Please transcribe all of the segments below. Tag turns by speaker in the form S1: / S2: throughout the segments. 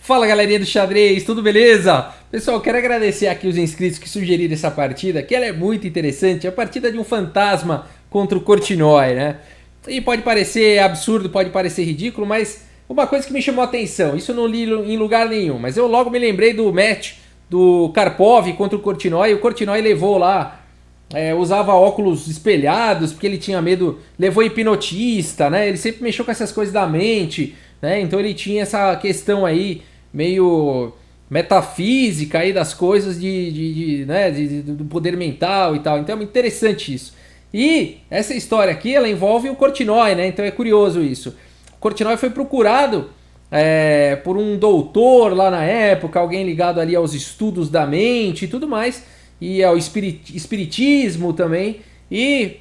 S1: Fala galerinha do xadrez, tudo beleza? Pessoal, quero agradecer aqui os inscritos que sugeriram essa partida, que ela é muito interessante, é a partida de um fantasma contra o Korchnoi, né? E pode parecer absurdo, pode parecer ridículo, mas uma coisa que me chamou a atenção, isso eu não li em lugar nenhum, mas eu logo me lembrei do match do Karpov contra o Korchnoi, o Korchnoi levou lá, usava óculos espelhados, porque ele tinha medo, levou hipnotista, né? Ele sempre mexeu com essas coisas da mente, né? Então ele tinha essa questão aí, meio metafísica aí das coisas do poder mental e tal. Então é muito interessante isso. E essa história aqui, ela envolve o Korchnoi, né? Então é curioso isso. O Korchnoi foi procurado por um doutor lá na época, alguém ligado ali aos estudos da mente e tudo mais, e ao espiritismo também. E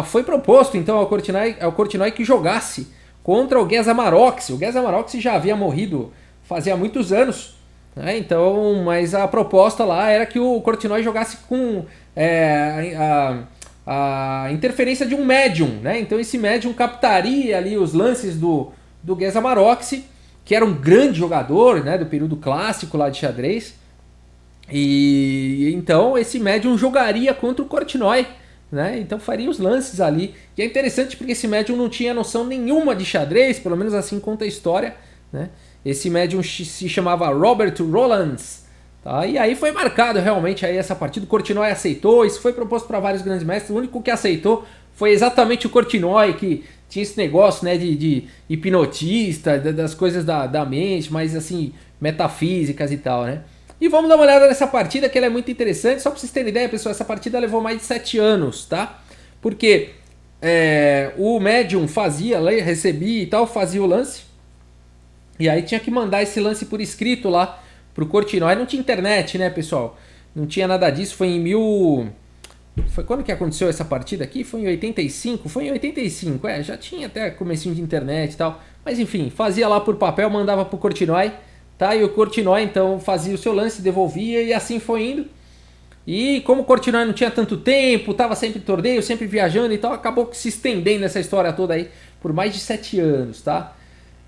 S1: foi proposto então ao Korchnoi que jogasse contra o Geza Maroksi. O Geza Maroksi já havia morrido fazia muitos anos, né? Então, mas a proposta lá era que o Korchnoi jogasse com a interferência de um médium, né? Então esse médium captaria ali os lances do Geza Maroksi, que era um grande jogador, né, do período clássico lá de xadrez. E então esse médium jogaria contra o Korchnoi, né? Então faria os lances ali. E é interessante porque esse médium não tinha noção nenhuma de xadrez, pelo menos assim conta a história, né? Esse médium se chamava Robert Rollins, tá? E aí foi marcado realmente aí essa partida. O Korchnoi aceitou, isso foi proposto para vários grandes mestres. O único que aceitou foi exatamente o Korchnoi, que tinha esse negócio, né, de hipnotista, das coisas da mente, mas assim, metafísicas e tal, né? E vamos dar uma olhada nessa partida, que ela é muito interessante. Só para vocês terem ideia, pessoal, essa partida levou mais de 7 anos, tá? Porque o médium recebia e tal, fazia o lance. E aí tinha que mandar esse lance por escrito lá pro Korchnoi. Não tinha internet, né, pessoal? Não tinha nada disso. Foi em Foi quando que aconteceu essa partida aqui? Foi em 85? Foi em 85, já tinha até comecinho de internet e tal. Mas enfim, fazia lá por papel, mandava pro Korchnoi, tá? E o Korchnoi então fazia o seu lance, devolvia e assim foi indo. E como o Korchnoi não tinha tanto tempo, tava sempre em torneio, sempre viajando e tal, acabou se estendendo essa história toda aí por mais de 7 anos, tá?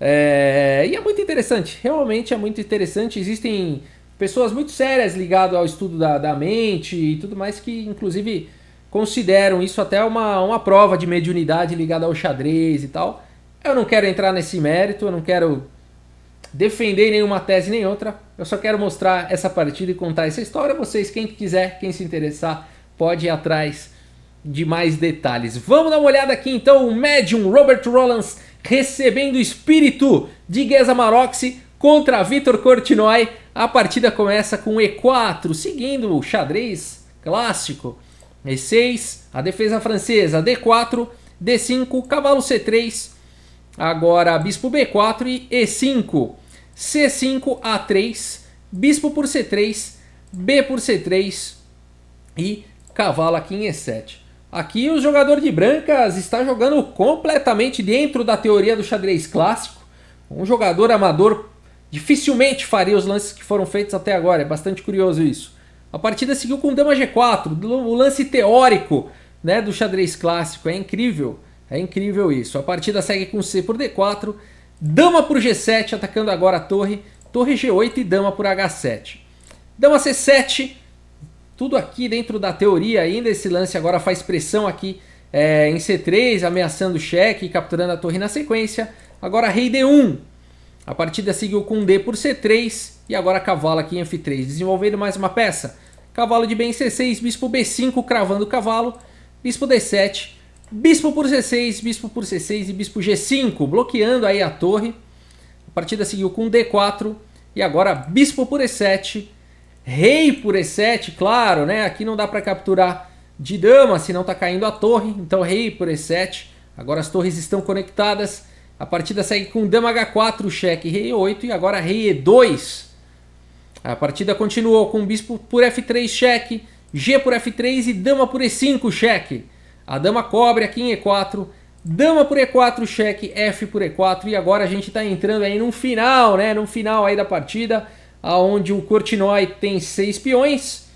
S1: E é muito interessante, realmente é muito interessante. Existem pessoas muito sérias ligadas ao estudo da mente e tudo mais que inclusive consideram isso até uma prova de mediunidade ligada ao xadrez e tal. Eu não quero entrar nesse mérito, eu não quero defender nenhuma tese nem outra, eu só quero mostrar essa partida e contar essa história. Vocês, quem quiser, quem se interessar, pode ir atrás de mais detalhes. Vamos dar uma olhada aqui então, o médium Robert Rollins recebendo o espírito de Geza Maroksi contra Viktor Korchnoi. A partida começa com E4, seguindo o xadrez clássico. E6, a defesa francesa, D4, D5, cavalo C3, agora bispo B4 e E5, C5, A3, bispo por C3, B por C3 e cavalo aqui em E7. Aqui o jogador de brancas está jogando completamente dentro da teoria do xadrez clássico. Um jogador amador dificilmente faria os lances que foram feitos até agora, é bastante curioso isso. A partida seguiu com dama G4, o lance teórico, né, do xadrez clássico, é incrível isso. A partida segue com C por D4, dama por G7, atacando agora a torre G8 e dama por H7. Dama C7, tudo aqui dentro da teoria ainda. Esse lance agora faz pressão aqui em C3, ameaçando o cheque e capturando a torre na sequência. Agora rei D1. A partida seguiu com D por C3 e agora cavalo aqui em F3. Desenvolvendo mais uma peça. Cavalo de B em C6, bispo B5, cravando o cavalo. Bispo D7, bispo por C6, bispo por C6 e bispo G5, bloqueando aí a torre. A partida seguiu com D4 e agora bispo por E7. Rei por E7, claro, né? Aqui não dá para capturar de dama, senão tá caindo a torre. Então rei por E7. Agora as torres estão conectadas. A partida segue com dama H4, cheque, rei E8 e agora rei E2. A partida continuou com bispo por F3, cheque, G por F3 e dama por E5, cheque. A dama cobre aqui em E4, dama por E4, cheque, F por E4 e agora a gente está entrando aí no final, né? No final aí da partida, onde o Korchnoi tem 6 peões,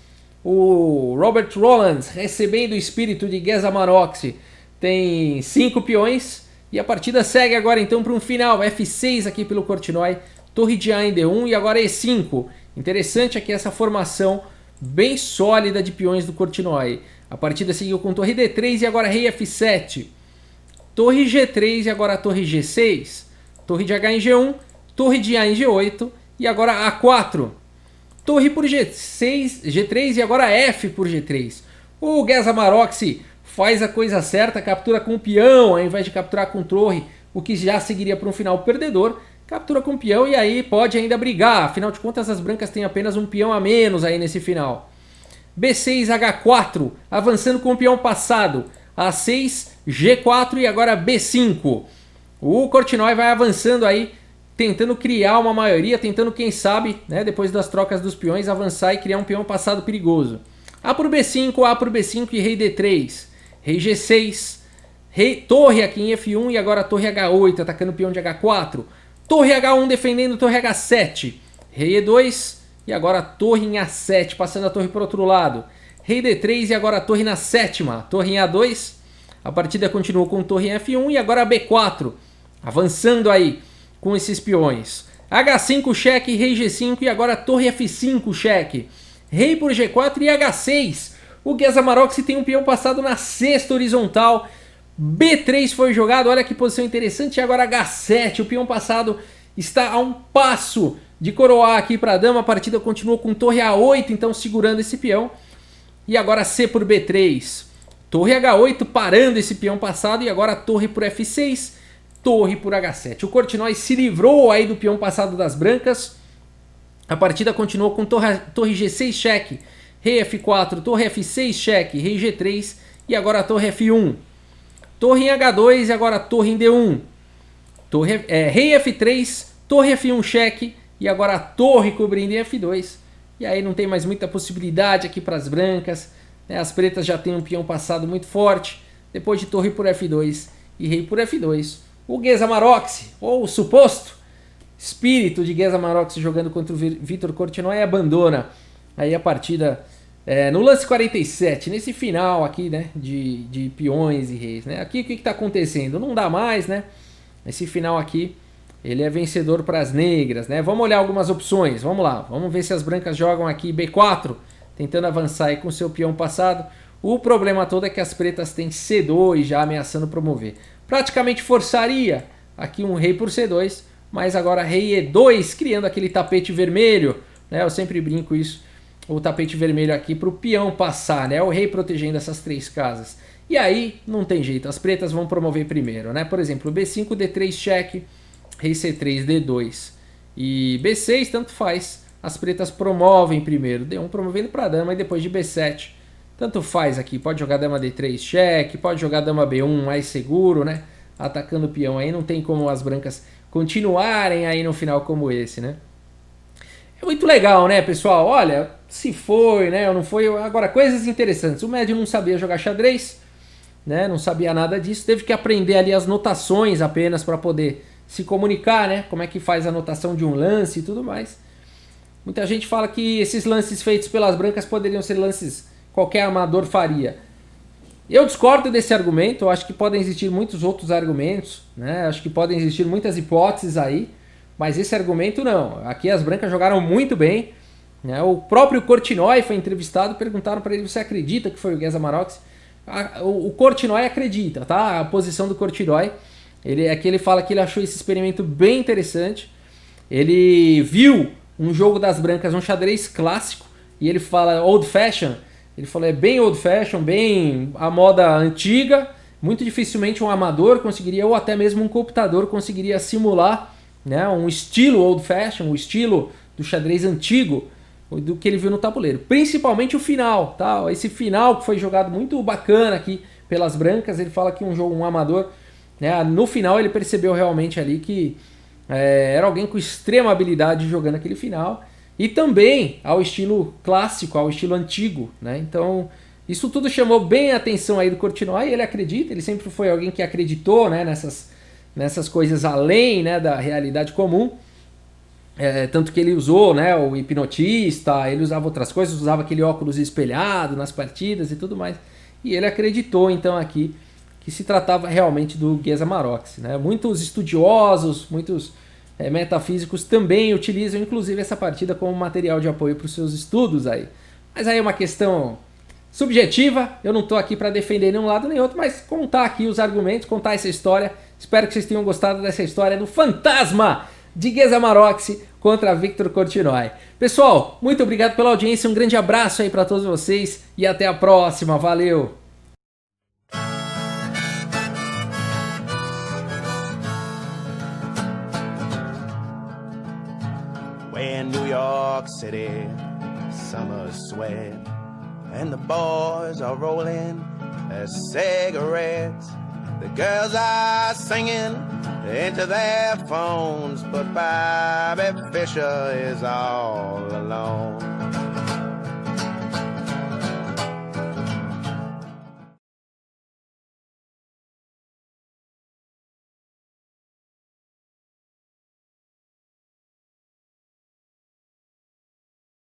S1: o Robert Rollins, recebendo o espírito de Geza Maroksi, tem 5 peões, e a partida segue agora então para um final, F6 aqui pelo Korchnoi, torre de A em D1 e agora E5. Interessante aqui essa formação bem sólida de peões do Korchnoi. A partida seguiu com torre D3 e agora rei F7. Torre G3 e agora torre G6. Torre de H em G1, torre de A em G8 e agora A4. Torre por G6, G3 e agora F por G3. O Geza Maroczy faz a coisa certa, captura com o peão ao invés de capturar com torre, o que já seguiria para um final perdedor. Captura com o peão e aí pode ainda brigar. Afinal de contas, as brancas têm apenas um peão a menos aí nesse final. B6, H4, avançando com o peão passado. A6, G4 e agora B5. O Korchnoi vai avançando aí, tentando criar uma maioria, tentando, quem sabe, né, depois das trocas dos peões, avançar e criar um peão passado perigoso. A por B5, A por B5 e rei D3. Rei G6, torre aqui em F1 e agora torre H8, atacando o peão de H4. Torre H1 defendendo torre H7. Rei E2 e agora torre em A7, passando a torre para o outro lado. Rei D3 e agora torre na sétima. Torre em A2. A partida continuou com torre em F1 e agora B4. Avançando aí com esses peões. H5 cheque, rei G5 e agora torre F5 cheque. Rei por G4 e H6. O Geza Maroczy tem um peão passado na sexta horizontal. B3 foi jogado, olha que posição interessante. E agora H7, o peão passado está a um passo de coroar aqui para a dama. A partida continuou com torre A8, então segurando esse peão. E agora C por B3. Torre H8 parando esse peão passado e agora torre por F6, torre por H7. O Korchnoi se livrou aí do peão passado das brancas. A partida continuou com torre G6 cheque, rei F4, torre F6 cheque, rei G3 e agora torre F1. Torre em H2 e agora torre em D1. Rei F3, torre F1 cheque e agora a torre cobrindo em F2. E aí não tem mais muita possibilidade aqui para as brancas. As pretas já têm um peão passado muito forte. Depois de torre por F2 e rei por F2. O Geza Maroczy, ou o suposto espírito de Geza Maroczy jogando contra o Vitor Korchnoi, abandona aí a partida no lance 47. Nesse final aqui, né, de peões e reis. Né? Aqui o que está acontecendo? Não dá mais, né? Esse final aqui, ele é vencedor para as negras. Né? Vamos olhar algumas opções. Vamos lá. Vamos ver se as brancas jogam aqui B4. Tentando avançar aí com o seu peão passado. O problema todo é que as pretas têm C2 já ameaçando promover. Praticamente forçaria aqui um rei por C2, mas agora rei E2, criando aquele tapete vermelho. Né? Eu sempre brinco isso, o tapete vermelho aqui para o peão passar, né? O rei protegendo essas três casas. E aí não tem jeito, as pretas vão promover primeiro. Né? Por exemplo, B5, D3 cheque, rei C3, D2 e B6, tanto faz. As pretas promovem primeiro, D1 promovendo para a dama e depois de B7. Tanto faz aqui, pode jogar dama D3 cheque, pode jogar dama B1 mais seguro, né? Atacando o peão aí, não tem como as brancas continuarem aí no final como esse, né? É muito legal, né, pessoal? Olha, se foi, né, ou não foi. Agora, coisas interessantes. O médio não sabia jogar xadrez, né? Não sabia nada disso, teve que aprender ali as notações apenas para poder se comunicar, né? Como é que faz a notação de um lance e tudo mais. Muita gente fala que esses lances feitos pelas brancas poderiam ser lances qualquer amador faria. Eu discordo desse argumento, eu acho que podem existir muitos outros argumentos, né? Acho que podem existir muitas hipóteses aí, mas esse argumento não. Aqui as brancas jogaram muito bem, né? O próprio Korchnoi foi entrevistado, perguntaram para ele: você acredita que foi o Geza Maroczy? O Korchnoi acredita, tá? A posição do Korchnoi, ele fala que ele achou esse experimento bem interessante. Ele viu um jogo das brancas, um xadrez clássico, e ele fala old fashion. Ele falou, é bem old fashion, bem a moda antiga. Muito dificilmente um amador conseguiria, ou até mesmo um computador conseguiria simular, né, um estilo old fashion, o estilo do xadrez antigo, do que ele viu no tabuleiro. Principalmente o final, tá? Esse final que foi jogado muito bacana aqui pelas brancas. Ele fala que um amador, né, no final ele percebeu realmente ali que era alguém com extrema habilidade jogando aquele final. E também ao estilo clássico, ao estilo antigo, né? Então, isso tudo chamou bem a atenção aí do Korchnoi. Ele acredita, ele sempre foi alguém que acreditou, né, nessas coisas além, né, da realidade comum. Tanto que ele usou, né, o hipnotista, ele usava outras coisas, usava aquele óculos espelhado nas partidas e tudo mais. E ele acreditou, então, aqui que se tratava realmente do Geza Maroczy, né? Muitos estudiosos, muitos metafísicos também utilizam, inclusive, essa partida como material de apoio para os seus estudos aí. Mas aí é uma questão subjetiva, eu não estou aqui para defender nenhum lado nem outro, mas contar aqui os argumentos, contar essa história. Espero que vocês tenham gostado dessa história do fantasma de Geza Maroczy contra Victor Korchnoi. Pessoal, muito obrigado pela audiência, um grande abraço aí para todos vocês e até a próxima, valeu!
S2: In New York City, summer sweat, and the boys are rolling their cigarettes. The girls are singing into their phones, but Bobby Fischer is all alone.